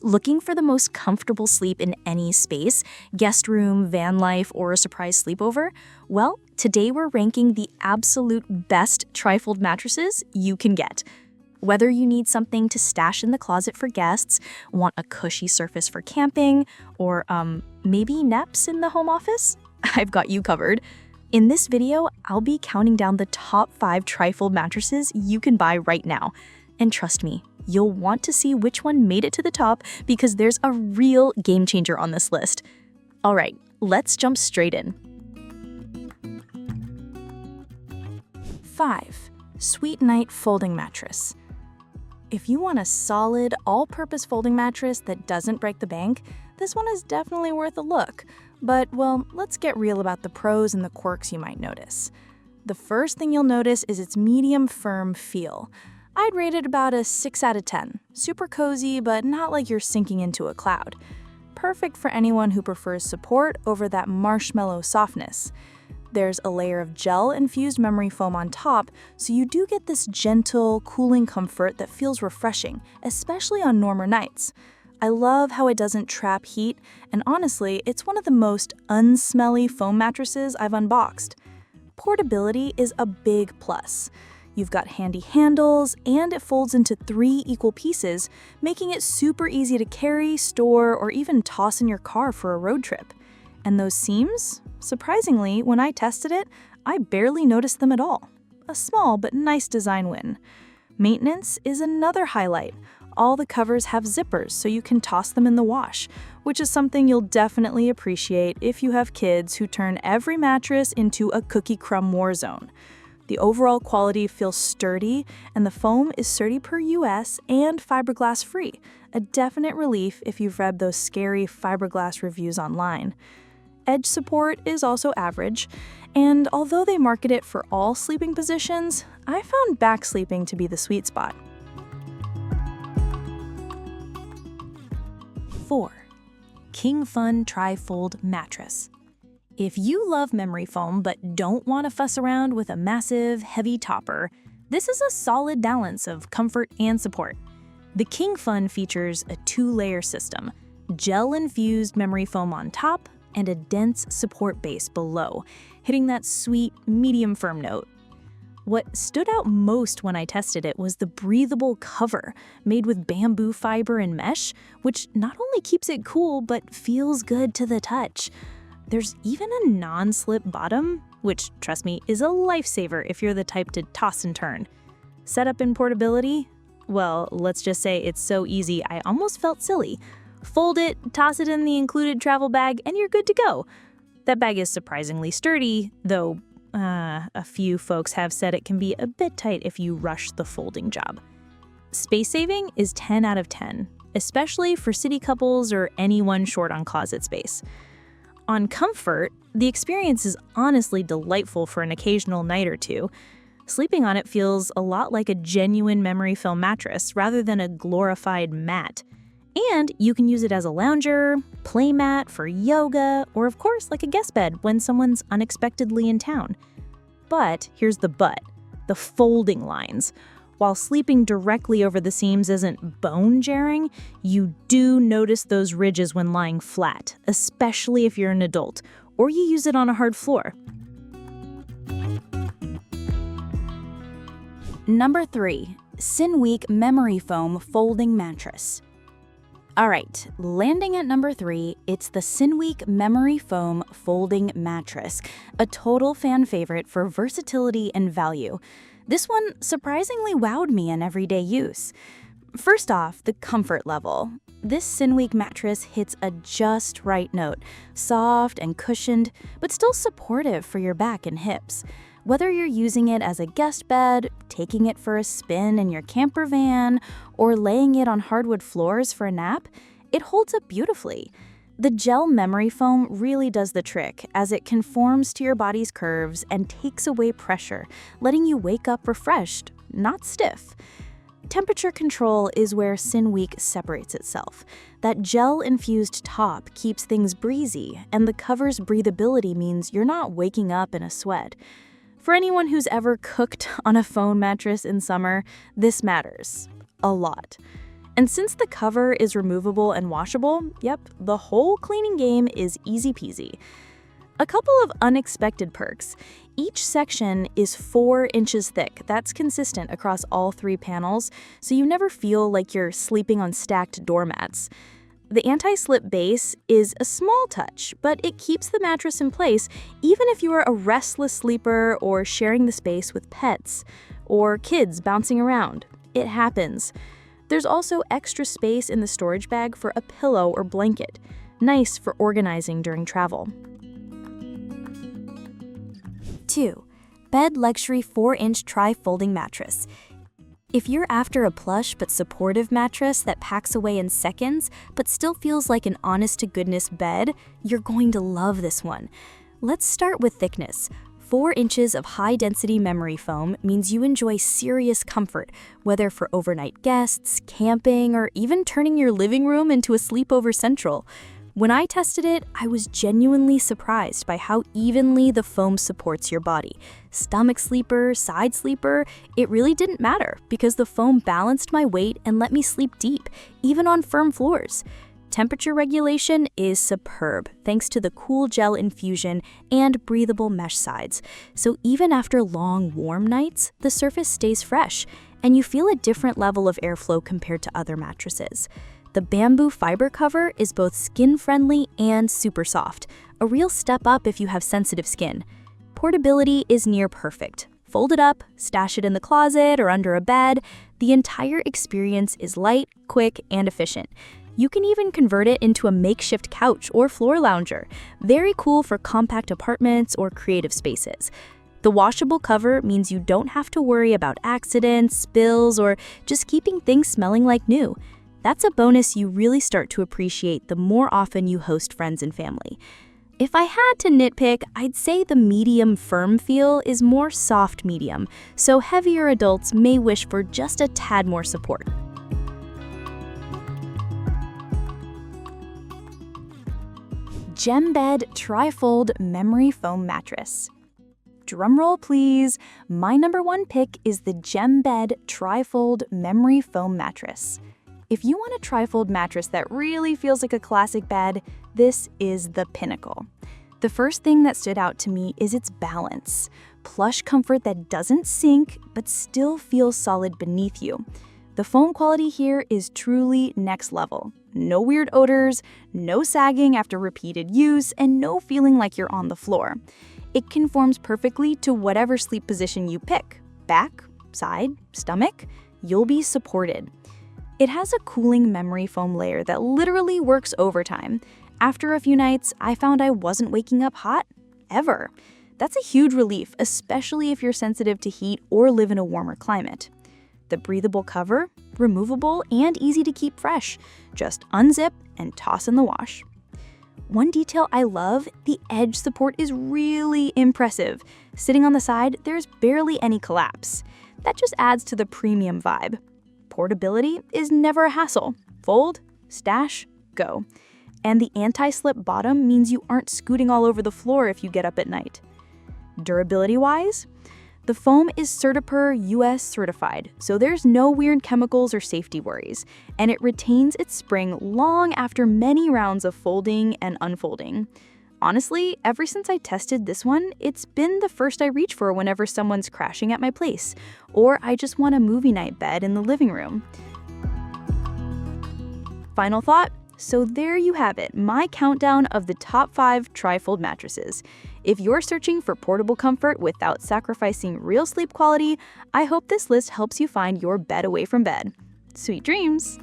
Looking for the most comfortable sleep in any space, guest room, van life, or a surprise sleepover? Well, today we're ranking the absolute best trifold mattresses you can get. Whether you need something to stash in the closet for guests, want a cushy surface for camping, or maybe naps in the home office, I've got you covered. In this video, I'll be counting down the top 5 trifold mattresses you can buy right now. And trust me, you'll want to see which one made it to the top because there's a real game changer on this list. All right, let's jump straight in. 5. Sweetnight Folding Mattress. If you want a solid, all-purpose folding mattress that doesn't break the bank, this one is definitely worth a look. But, well, let's get real about the pros and the quirks you might notice. The first thing you'll notice is its medium firm feel. I'd rate it about a 6 out of 10. Super cozy, but not like you're sinking into a cloud. Perfect for anyone who prefers support over that marshmallow softness. There's a layer of gel-infused memory foam on top, so you do get this gentle, cooling comfort that feels refreshing, especially on warmer nights. I love how it doesn't trap heat, and honestly, it's one of the most unsmelly foam mattresses I've unboxed. Portability is a big plus. You've got handy handles, and it folds into 3 equal pieces, making it super easy to carry, store, or even toss in your car for a road trip. And those seams? Surprisingly, when I tested it, I barely noticed them at all. A small but nice design win. Maintenance is another highlight. All the covers have zippers so you can toss them in the wash, which is something you'll definitely appreciate if you have kids who turn every mattress into a cookie crumb war zone. The overall quality feels sturdy, and the foam is 30 per US and fiberglass free, a definite relief if you've read those scary fiberglass reviews online. Edge support is also average, and although they market it for all sleeping positions, I found back sleeping to be the sweet spot. 4. Kingfun Trifold Mattress. If you love memory foam but don't want to fuss around with a massive, heavy topper, this is a solid balance of comfort and support. The Kingfun features a 2-layer system, gel-infused memory foam on top and a dense support base below, hitting that sweet, medium firm note. What stood out most when I tested it was the breathable cover, made with bamboo fiber and mesh, which not only keeps it cool but feels good to the touch. There's even a non-slip bottom, which, trust me, is a lifesaver if you're the type to toss and turn. Setup and portability? Well, let's just say it's so easy I almost felt silly. Fold it, toss it in the included travel bag, and you're good to go. That bag is surprisingly sturdy, though a few folks have said it can be a bit tight if you rush the folding job. Space saving is 10 out of 10, especially for city couples or anyone short on closet space. On comfort, the experience is honestly delightful for an occasional night or two. Sleeping on it feels a lot like a genuine memory foam mattress rather than a glorified mat. And you can use it as a lounger, play mat for yoga, or of course like a guest bed when someone's unexpectedly in town. But here's the but, the folding lines. While sleeping directly over the seams isn't bone-jarring, you do notice those ridges when lying flat, especially if you're an adult, or you use it on a hard floor. Number 3. SINWEEK Memory Foam Folding Mattress. Alright, landing at number 3, it's the SINWEEK Memory Foam Folding Mattress, a total fan favorite for versatility and value. This one surprisingly wowed me in everyday use. First off, the comfort level. This SINWEEK mattress hits a just right note, soft and cushioned, but still supportive for your back and hips. Whether you're using it as a guest bed, taking it for a spin in your camper van, or laying it on hardwood floors for a nap, it holds up beautifully. The gel memory foam really does the trick as it conforms to your body's curves and takes away pressure, letting you wake up refreshed, not stiff. Temperature control is where SINWEEK separates itself. That gel-infused top keeps things breezy, and the cover's breathability means you're not waking up in a sweat. For anyone who's ever cooked on a foam mattress in summer, this matters a lot. And since the cover is removable and washable, yep, the whole cleaning game is easy peasy. A couple of unexpected perks. Each section is 4 inches thick. That's consistent across all 3 panels, so you never feel like you're sleeping on stacked doormats. The anti-slip base is a small touch, but it keeps the mattress in place even if you are a restless sleeper or sharing the space with pets or kids bouncing around. It happens. There's also extra space in the storage bag for a pillow or blanket. Nice for organizing during travel. 2. BedLuxury 4-inch tri-folding mattress. If you're after a plush but supportive mattress that packs away in seconds but still feels like an honest-to-goodness bed, you're going to love this one. Let's start with thickness. 4 inches of high-density memory foam means you enjoy serious comfort, whether for overnight guests, camping, or even turning your living room into a sleepover central. When I tested it, I was genuinely surprised by how evenly the foam supports your body. Stomach sleeper, side sleeper, it really didn't matter because the foam balanced my weight and let me sleep deep, even on firm floors. Temperature regulation is superb thanks to the cool gel infusion and breathable mesh sides. So even after long, warm nights, the surface stays fresh, and you feel a different level of airflow compared to other mattresses. The bamboo fiber cover is both skin-friendly and super soft, a real step up if you have sensitive skin. Portability is near perfect. Fold it up, stash it in the closet or under a bed. The entire experience is light, quick, and efficient. You can even convert it into a makeshift couch or floor lounger. Very cool for compact apartments or creative spaces. The washable cover means you don't have to worry about accidents, spills, or just keeping things smelling like new. That's a bonus you really start to appreciate the more often you host friends and family. If I had to nitpick, I'd say the medium firm feel is more soft medium, so heavier adults may wish for just a tad more support. Gembed Tri-Fold Memory Foam Mattress. Drumroll please, my number 1 pick is the Gembed Tri-Fold Memory Foam Mattress. If you want a tri-fold mattress that really feels like a classic bed, this is the pinnacle. The first thing that stood out to me is its balance. Plush comfort that doesn't sink, but still feels solid beneath you. The foam quality here is truly next level. No weird odors, no sagging after repeated use, and no feeling like you're on the floor. It conforms perfectly to whatever sleep position you pick. Back, side, stomach, you'll be supported. It has a cooling memory foam layer that literally works overtime. After a few nights, I found I wasn't waking up hot, ever. That's a huge relief, especially if you're sensitive to heat or live in a warmer climate. The breathable cover, removable and easy to keep fresh. Just unzip and toss in the wash. One detail I love, the edge support is really impressive. Sitting on the side, there's barely any collapse. That just adds to the premium vibe. Portability is never a hassle. Fold, stash, go. And the anti-slip bottom means you aren't scooting all over the floor if you get up at night. Durability-wise, the foam is Certipur US certified, so there's no weird chemicals or safety worries, and it retains its spring long after many rounds of folding and unfolding. Honestly, ever since I tested this one, it's been the first I reach for whenever someone's crashing at my place, or I just want a movie night bed in the living room. Final thought, so there you have it, my countdown of the top 5 tri-fold mattresses. If you're searching for portable comfort without sacrificing real sleep quality, I hope this list helps you find your bed away from bed. Sweet dreams!